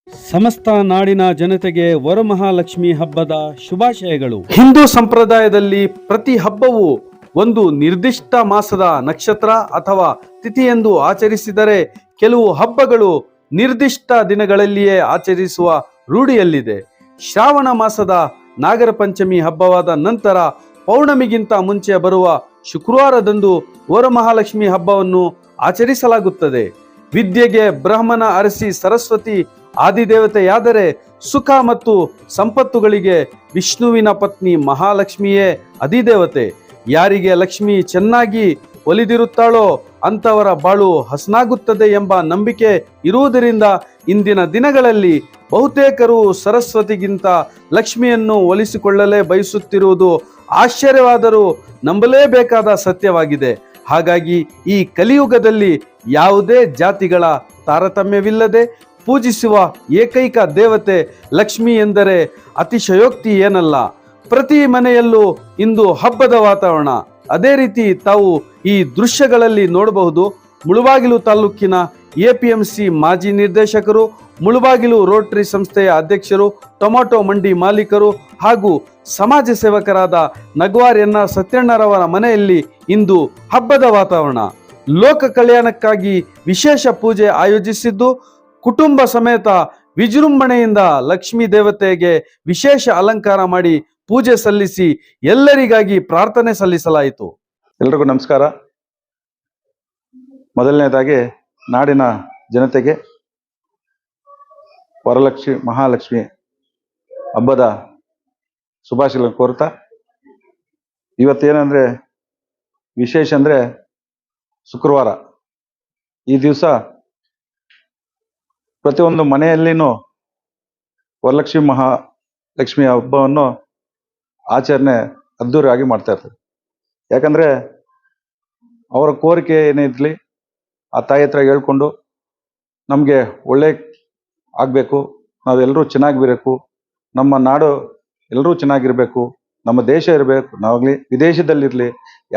ಸಮಸ್ತ ನಾಡಿನ ಜನತೆಗೆ ವರಮಹಾಲಕ್ಷ್ಮಿ ಹಬ್ಬದ ಶುಭಾಶಯಗಳು. ಹಿಂದೂ ಸಂಪ್ರದಾಯದಲ್ಲಿ ಪ್ರತಿ ಹಬ್ಬವು ಒಂದು ನಿರ್ದಿಷ್ಟ ಮಾಸದ ನಕ್ಷತ್ರ ಅಥವಾ ತಿಥಿಯೆಂದು ಆಚರಿಸಿದರೆ, ಕೆಲವು ಹಬ್ಬಗಳು ನಿರ್ದಿಷ್ಟ ದಿನಗಳಲ್ಲಿಯೇ ಆಚರಿಸುವ ರೂಢಿಯಲ್ಲಿದೆ. ಶ್ರಾವಣ ಮಾಸದ ನಾಗರ ಪಂಚಮಿ ಹಬ್ಬವಾದ ನಂತರ ಪೌರ್ಣಮಿಗಿಂತ ಮುಂಚೆ ಬರುವ ಶುಕ್ರವಾರದಂದು ವರಮಹಾಲಕ್ಷ್ಮಿ ಹಬ್ಬವನ್ನು ಆಚರಿಸಲಾಗುತ್ತದೆ. ವಿದ್ಯೆಗೆ ಬ್ರಹ್ಮನ ಅರಸಿ ಸರಸ್ವತಿ ಆದಿದೇವತೆಯಾದರೆ, ಸುಖ ಮತ್ತು ಸಂಪತ್ತುಗಳಿಗೆ ವಿಷ್ಣುವಿನ ಪತ್ನಿ ಮಹಾಲಕ್ಷ್ಮಿಯೇ ಅಧಿದೇವತೆ. ಯಾರಿಗೆ ಲಕ್ಷ್ಮಿ ಚೆನ್ನಾಗಿ ಒಲಿದಿರುತ್ತಾಳೋ ಅಂತವರ ಬಾಳು ಹಸನಾಗುತ್ತದೆ ಎಂಬ ನಂಬಿಕೆ ಇರುವುದರಿಂದ ಇಂದಿನ ದಿನಗಳಲ್ಲಿ ಬಹುತೇಕರು ಸರಸ್ವತಿಗಿಂತ ಲಕ್ಷ್ಮಿಯನ್ನು ಒಲಿಸಿಕೊಳ್ಳಲೇ ಬಯಸುತ್ತಿರುವುದು ಆಶ್ಚರ್ಯವಾದರೂ ನಂಬಲೇಬೇಕಾದ ಸತ್ಯವಾಗಿದೆ. ಹಾಗಾಗಿ ಈ ಕಲಿಯುಗದಲ್ಲಿ ಯಾವುದೇ ಜಾತಿಗಳ ತಾರತಮ್ಯವಿಲ್ಲದೆ ಪೂಜಿಸುವ ಏಕೈಕ ದೇವತೆ ಲಕ್ಷ್ಮಿ ಎಂದರೆ ಅತಿಶಯೋಕ್ತಿ ಏನಲ್ಲ. ಪ್ರತಿ ಮನೆಯಲ್ಲೂ ಇಂದು ಹಬ್ಬದ ವಾತಾವರಣ. ಅದೇ ರೀತಿ ತಾವು ಈ ದೃಶ್ಯಗಳಲ್ಲಿ ನೋಡಬಹುದು. ಮುಳುಬಾಗಿಲು ತಾಲೂಕಿನ APMC ಮಾಜಿ ನಿರ್ದೇಶಕರು, ಮುಳುಬಾಗಿಲು ರೋಟರಿ ಸಂಸ್ಥೆಯ ಅಧ್ಯಕ್ಷರು, ಟೊಮಾಟೊ ಮಂಡಿ ಮಾಲೀಕರು ಹಾಗೂ ಸಮಾಜ ಸೇವಕರಾದ ನಗ್ವಾರ್ ಸತ್ಯಣ್ಣರವರ ಮನೆಯಲ್ಲಿ ಇಂದು ಹಬ್ಬದ ವಾತಾವರಣ. ಲೋಕ ಕಲ್ಯಾಣಕ್ಕಾಗಿ ವಿಶೇಷ ಪೂಜೆ ಆಯೋಜಿಸಿದ್ದು, ಕುಟುಂಬ ಸಮೇತ ವಿಜೃಂಭಣೆಯಿಂದ ಲಕ್ಷ್ಮೀ ದೇವತೆಗೆ ವಿಶೇಷ ಅಲಂಕಾರ ಮಾಡಿ ಪೂಜೆ ಸಲ್ಲಿಸಿ ಎಲ್ಲರಿಗಾಗಿ ಪ್ರಾರ್ಥನೆ ಸಲ್ಲಿಸಲಾಯಿತು. ಎಲ್ರಿಗೂ ನಮಸ್ಕಾರ. ಮೊದಲನೇದಾಗಿ ನಾಡಿನ ಜನತೆಗೆ ವರಲಕ್ಷ್ಮಿ ಮಹಾಲಕ್ಷ್ಮಿ ಹಬ್ಬದ ಶುಭಾಶಯಗಳನ್ನು ಕೋರ್ತಾ, ಇವತ್ತೇನಂದ್ರೆ ವಿಶೇಷ ಅಂದ್ರೆ ಶುಕ್ರವಾರ. ಈ ದಿವಸ ಪ್ರತಿಯೊಂದು ಮನೆಯಲ್ಲಿನೂ ವರಲಕ್ಷ್ಮಿ ಮಹಾಲಕ್ಷ್ಮಿ ಹಬ್ಬವನ್ನು ಆಚರಣೆ ಅದ್ದೂರಿಯಾಗಿ ಮಾಡ್ತಾ ಇರ್ತಾರೆ. ಯಾಕಂದ್ರೆ ಅವರ ಕೋರಿಕೆ ಏನೇ ಇರಲಿ ಆ ತಾಯಿ ಹತ್ರ ಹೇಳ್ಕೊಂಡು, ನಮಗೆ ಒಳ್ಳೆ ಆಗಬೇಕು, ನಾವೆಲ್ಲರೂ ಚೆನ್ನಾಗಿರಬೇಕು, ನಮ್ಮ ನಾಡು ಎಲ್ಲರೂ ಚೆನ್ನಾಗಿರ್ಬೇಕು, ನಮ್ಮ ದೇಶ ಇರಬೇಕು, ನಾವಾಗಲಿ ವಿದೇಶದಲ್ಲಿರಲಿ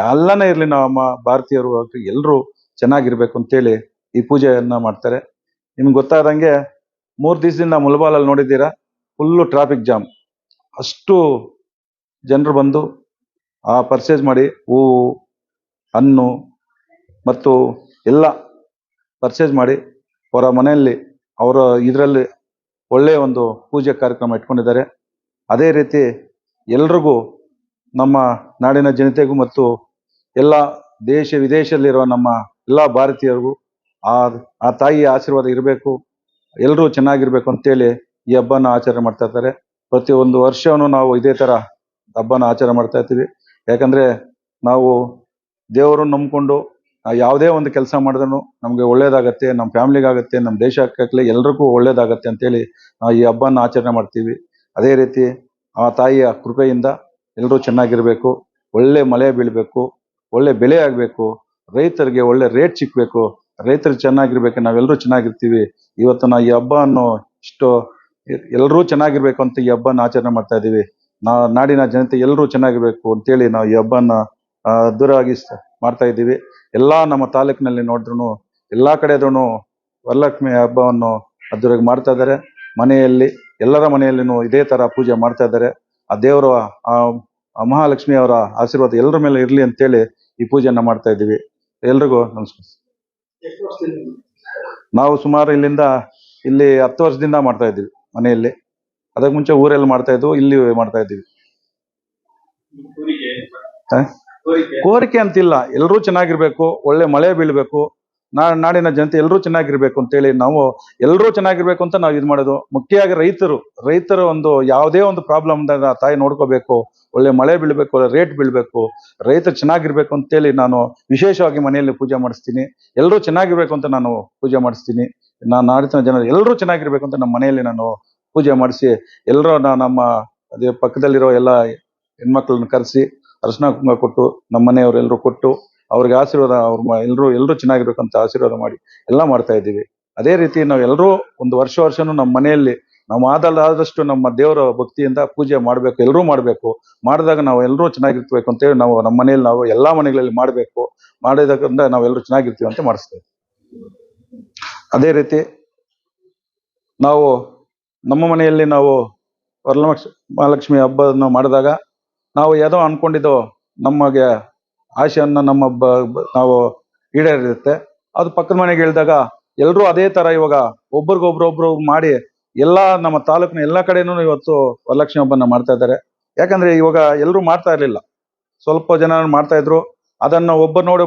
ಎಲ್ಲನೇ ಇರಲಿ, ನಮ್ಮ ಭಾರತೀಯರು ಎಲ್ಲರೂ ಚೆನ್ನಾಗಿರ್ಬೇಕು ಅಂತೇಳಿ ಈ ಪೂಜೆಯನ್ನ ಮಾಡ್ತಾರೆ. ನಿಮ್ಗೆ ಗೊತ್ತಾದಂಗೆ 3 ದಿವಸದಿಂದ ಮುಳಬಾಲಲ್ಲಿ ನೋಡಿದ್ದೀರಾ, ಫುಲ್ಲು ಟ್ರಾಫಿಕ್ ಜಾಮ್. ಅಷ್ಟು ಜನರು ಬಂದು ಪರ್ಚೇಸ್ ಮಾಡಿ ಹೂವು, ಹಣ್ಣು ಮತ್ತು ಎಲ್ಲ ಪರ್ಚೇಸ್ ಮಾಡಿ ಅವರ ಮನೆಯಲ್ಲಿ ಅವರ ಇದರಲ್ಲಿ ಒಳ್ಳೆಯ ಒಂದು ಪೂಜೆ ಕಾರ್ಯಕ್ರಮ ಇಟ್ಕೊಂಡಿದ್ದಾರೆ. ಅದೇ ರೀತಿ ಎಲ್ರಿಗೂ, ನಮ್ಮ ನಾಡಿನ ಜನತೆಗೂ ಮತ್ತು ಎಲ್ಲ ದೇಶ ವಿದೇಶದಲ್ಲಿರುವ ನಮ್ಮ ಎಲ್ಲ ಭಾರತೀಯರಿಗೂ ಆ ತಾಯಿಯ ಆಶೀರ್ವಾದ ಇರಬೇಕು, ಎಲ್ಲರೂ ಚೆನ್ನಾಗಿರ್ಬೇಕು ಅಂತೇಳಿ ಈ ಹಬ್ಬನ ಆಚರಣೆ ಮಾಡ್ತಾ ಇರ್ತಾರೆ. ಪ್ರತಿಯೊಂದು ವರ್ಷವೂ ನಾವು ಇದೇ ಥರ ಹಬ್ಬನ ಆಚರಣೆ ಮಾಡ್ತಾ ಇರ್ತೀವಿ. ಯಾಕಂದರೆ ನಾವು ದೇವರನ್ನು ನಂಬಿಕೊಂಡು ಯಾವುದೇ ಒಂದು ಕೆಲಸ ಮಾಡಿದ್ರೂ ನಮಗೆ ಒಳ್ಳೇದಾಗತ್ತೆ, ನಮ್ಮ ಫ್ಯಾಮ್ಲಿಗಾಗತ್ತೆ, ನಮ್ಮ ದೇಶಕ್ಕಾಗಲಿ ಎಲ್ರಿಗೂ ಒಳ್ಳೇದಾಗತ್ತೆ ಅಂತೇಳಿ ನಾವು ಈ ಹಬ್ಬನ ಆಚರಣೆ ಮಾಡ್ತೀವಿ. ಅದೇ ರೀತಿ ಆ ತಾಯಿಯ ಕೃಪೆಯಿಂದ ಎಲ್ಲರೂ ಚೆನ್ನಾಗಿರಬೇಕು, ಒಳ್ಳೆ ಮಳೆ ಬೀಳಬೇಕು, ಒಳ್ಳೆ ಬೆಳೆ ಆಗಬೇಕು, ರೈತರಿಗೆ ಒಳ್ಳೆ ರೇಟ್ ಸಿಕ್ಕಬೇಕು, ರೈತರು ಚೆನ್ನಾಗಿರ್ಬೇಕು, ನಾವೆಲ್ಲರೂ ಚೆನ್ನಾಗಿರ್ತೀವಿ. ಇವತ್ತು ನಾವು ಈ ಹಬ್ಬವನ್ನು ಇಷ್ಟು ಎಲ್ಲರೂ ಚೆನ್ನಾಗಿರ್ಬೇಕು ಅಂತ ಈ ಹಬ್ಬನ ಆಚರಣೆ ಮಾಡ್ತಾ ಇದ್ದೀವಿ. ನಾಡಿನ ಜನತೆ ಎಲ್ಲರೂ ಚೆನ್ನಾಗಿರ್ಬೇಕು ಅಂತೇಳಿ ನಾವು ಈ ಹಬ್ಬನ ಅದ್ದೂರಿಯಾಗಿ ಮಾಡ್ತಾ ಇದ್ದೀವಿ. ಎಲ್ಲ ನಮ್ಮ ತಾಲೂಕಿನಲ್ಲಿ ನೋಡಿದ್ರು ಎಲ್ಲ ಕಡೆದೂ ವರಲಕ್ಷ್ಮಿ ಹಬ್ಬವನ್ನು ಅದ್ದೂರಿಯಾಗಿ ಮಾಡ್ತಾ ಇದ್ದಾರೆ. ಮನೆಯಲ್ಲಿ ಎಲ್ಲರ ಮನೆಯಲ್ಲಿನೂ ಇದೇ ಥರ ಪೂಜೆ ಮಾಡ್ತಾ ಇದ್ದಾರೆ. ಆ ದೇವರು, ಆ ಮಹಾಲಕ್ಷ್ಮಿ ಅವರ ಆಶೀರ್ವಾದ ಎಲ್ಲರ ಮೇಲೆ ಇರಲಿ ಅಂತೇಳಿ ಈ ಪೂಜೆಯನ್ನು ಮಾಡ್ತಾ ಇದ್ದೀವಿ. ಎಲ್ರಿಗೂ ನಮಸ್ಕಾರ. ನಾವು ಸುಮಾರು ಇಲ್ಲಿ 10 ವರ್ಷದಿಂದ ಮಾಡ್ತಾ ಇದ್ದೀವಿ ಮನೆಯಲ್ಲಿ. ಅದಕ್ಕೆ ಮುಂಚೆ ಊರಲ್ಲಿ ಮಾಡ್ತಾ ಇದ್ವು, ಇಲ್ಲಿ ಮಾಡ್ತಾ ಇದ್ದೀವಿ. ಕೋರಿಕೆ ಅಂತಿಲ್ಲ, ಎಲ್ಲರೂ ಚೆನ್ನಾಗಿರ್ಬೇಕು, ಒಳ್ಳೆ ಮಳೆ ಬೀಳ್ಬೇಕು, ನಾಡಿನ ಜನತೆ ಎಲ್ಲರೂ ಚೆನ್ನಾಗಿರ್ಬೇಕು ಅಂತೇಳಿ ನಾವು ಎಲ್ಲರೂ ಚೆನ್ನಾಗಿರ್ಬೇಕು ಅಂತ ನಾವು ಇದು ಮಾಡೋದು. ಮುಖ್ಯವಾಗಿ ರೈತರು ಒಂದು ಯಾವುದೇ ಒಂದು ಪ್ರಾಬ್ಲಮ್ ಅಂದಾಗ ತಾಯಿ ನೋಡ್ಕೋಬೇಕು, ಒಳ್ಳೆ ಮಳೆ ಬೀಳ್ಬೇಕು, ಒಳ್ಳೆ ರೇಟ್ ಬೀಳ್ಬೇಕು, ರೈತರು ಚೆನ್ನಾಗಿರ್ಬೇಕು ಅಂತೇಳಿ ನಾನು ವಿಶೇಷವಾಗಿ ಮನೆಯಲ್ಲಿ ಪೂಜೆ ಮಾಡಿಸ್ತೀನಿ. ಎಲ್ಲರೂ ಚೆನ್ನಾಗಿರ್ಬೇಕು ಅಂತ ನಾನು ಪೂಜೆ ಮಾಡಿಸ್ತೀನಿ. ನಾಡಿನ ಜನರು ಎಲ್ಲರೂ ಚೆನ್ನಾಗಿರ್ಬೇಕು ಅಂತ ನಮ್ಮ ಮನೆಯಲ್ಲಿ ನಾನು ಪೂಜೆ ಮಾಡಿಸಿ, ಎಲ್ಲರೂ ನಮ್ಮ ಅದೇ ಪಕ್ಕದಲ್ಲಿರೋ ಎಲ್ಲ ಹೆಣ್ಮಕ್ಳನ್ನ ಕರೆಸಿ ಅರ್ಶಿನ ಕುಂಕುಮ ಕೊಟ್ಟು, ನಮ್ಮ ಮನೆಯವರೆಲ್ಲರೂ ಕೊಟ್ಟು ಅವ್ರಿಗೆ ಆಶೀರ್ವಾದ, ಎಲ್ಲರೂ ಚೆನ್ನಾಗಿರ್ಬೇಕಂತ ಆಶೀರ್ವಾದ ಮಾಡಿ ಎಲ್ಲ ಮಾಡ್ತಾ ಇದ್ದೀವಿ. ಅದೇ ರೀತಿ ನಾವು ಎಲ್ಲರೂ ಒಂದು ವರ್ಷನೂ ನಮ್ಮ ಮನೆಯಲ್ಲಿ ನಾವು ಆದಷ್ಟು ನಮ್ಮ ದೇವರ ಭಕ್ತಿಯಿಂದ ಪೂಜೆ ಮಾಡಬೇಕು, ಎಲ್ಲರೂ ಮಾಡಬೇಕು. ಮಾಡಿದಾಗ ನಾವು ಎಲ್ಲರೂ ಚೆನ್ನಾಗಿರ್ಬೇಕು ಅಂತೇಳಿ ನಾವು ನಮ್ಮ ಮನೆಯಲ್ಲಿ ನಾವು ಎಲ್ಲ ಮನೆಗಳಲ್ಲಿ ಮಾಡಬೇಕು. ಮಾಡಿದಾಗಿಂದ ನಾವೆಲ್ಲರೂ ಚೆನ್ನಾಗಿರ್ತೀವಿ ಅಂತ ಮಾಡಿಸ್ತೇವೆ. ಅದೇ ರೀತಿ ನಾವು ನಮ್ಮ ಮನೆಯಲ್ಲಿ ನಾವು ವರಮಹಾಲಕ್ಷ್ಮಿ ಹಬ್ಬವನ್ನು ಮಾಡಿದಾಗ ನಾವು ಏನೋ ಅನ್ಕೊಂಡಿದ್ದೋ ನಮಗೆ ಆಶೆಯನ್ನ ನಾವು ಈಡೇರಿರುತ್ತೆ. ಅದು ಪಕ್ಕದ ಮನೆಗೆ ಹೇಳಿದಾಗ ಎಲ್ಲರೂ ಅದೇ ತರ ಇವಾಗ ಒಬ್ರಿಗೊಬ್ರು ಮಾಡಿ ಎಲ್ಲಾ ನಮ್ಮ ತಾಲೂಕಿನ ಎಲ್ಲಾ ಕಡೆನೂ ಇವತ್ತು ವರಲಕ್ಷ್ಮಿ ಹಬ್ಬನ ಮಾಡ್ತಾ ಇದ್ದಾರೆ. ಯಾಕಂದ್ರೆ ಇವಾಗ ಎಲ್ಲರೂ ಮಾಡ್ತಾ ಇರ್ಲಿಲ್ಲ, ಸ್ವಲ್ಪ ಜನ ಮಾಡ್ತಾ ಇದ್ರು. ಅದನ್ನ ಒಬ್ಬ ನೋಡಿ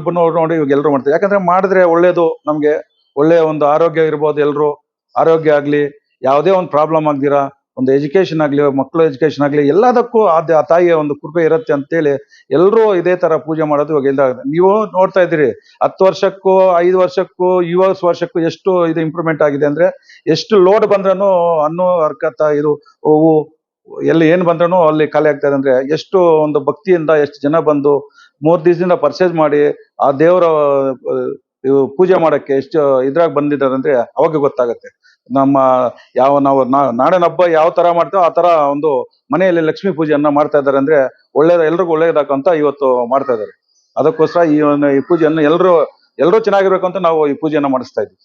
ಇವಾಗ ಎಲ್ಲರೂ ಮಾಡ್ತಾರೆ. ಯಾಕಂದ್ರೆ ಮಾಡಿದ್ರೆ ಒಳ್ಳೇದು, ನಮ್ಗೆ ಒಳ್ಳೆಯ ಒಂದು ಆರೋಗ್ಯ ಇರ್ಬೋದು. ಎಲ್ರು ಆರೋಗ್ಯ ಆಗ್ಲಿ, ಯಾವುದೇ ಒಂದು ಪ್ರಾಬ್ಲಮ್ ಆಗ್ದಿರಾ, ಒಂದು ಎಜುಕೇಶನ್ ಆಗ್ಲಿ, ಮಕ್ಕಳು ಎಜುಕೇಶನ್ ಆಗ್ಲಿ, ಎಲ್ಲದಕ್ಕೂ ಆ ತಾಯಿಯ ಒಂದು ಕೃಪೆ ಇರುತ್ತೆ ಅಂತೇಳಿ ಎಲ್ಲರೂ ಇದೇ ತರ ಪೂಜೆ ಮಾಡೋದು ಇವಾಗ ಎಲ್ಲ. ನೀವು ನೋಡ್ತಾ ಇದ್ದೀರಿ 10 ವರ್ಷಕ್ಕೂ 5 ವರ್ಷಕ್ಕೂ 20 ವರ್ಷಕ್ಕೂ ಎಷ್ಟು ಇದು ಇಂಪ್ರೂವ್ಮೆಂಟ್ ಆಗಿದೆ ಅಂದ್ರೆ, ಎಷ್ಟು ಲೋಡ್ ಬಂದ್ರೂ ಅನ್ನೋ ಅರ್ಕತ್ತ ಇದು ಹೂವು ಎಲ್ಲಿ ಏನ್ ಬಂದ್ರೂ ಅಲ್ಲಿ ಖಾಲಿ ಆಗ್ತಾ ಇದೆ. ಅಂದ್ರೆ ಎಷ್ಟು ಒಂದು ಭಕ್ತಿಯಿಂದ ಎಷ್ಟು ಜನ ಬಂದು 3 ದಿವಸದಿಂದ ಪರ್ಚೇಸ್ ಮಾಡಿ ಆ ದೇವರ ಪೂಜೆ ಮಾಡಕ್ಕೆ ಎಷ್ಟು ಇದ್ರಾಗ ಬಂದಿದ್ದಾರೆ ಅಂದ್ರೆ ಅವಾಗ ಗೊತ್ತಾಗತ್ತೆ. ನಮ್ಮ ನಾವು ನಾಡಿನ ಹಬ್ಬ ಯಾವ ತರ ಮಾಡ್ತೇವೆ ಆ ತರ ಒಂದು ಮನೆಯಲ್ಲಿ ಲಕ್ಷ್ಮೀ ಪೂಜೆಯನ್ನ ಮಾಡ್ತಾ ಇದ್ದಾರೆ. ಅಂದ್ರೆ ಎಲ್ರಿಗೂ ಒಳ್ಳೇದಾಗಂತ ಇವತ್ತು ಮಾಡ್ತಾ ಇದ್ದಾರೆ. ಅದಕ್ಕೋಸ್ಕರ ಈ ಪೂಜೆಯನ್ನು ಎಲ್ಲರೂ ಚೆನ್ನಾಗಿರ್ಬೇಕು ಅಂತ ನಾವು ಈ ಪೂಜೆಯನ್ನ ಮಾಡಿಸ್ತಾ ಇದ್ದೀವಿ.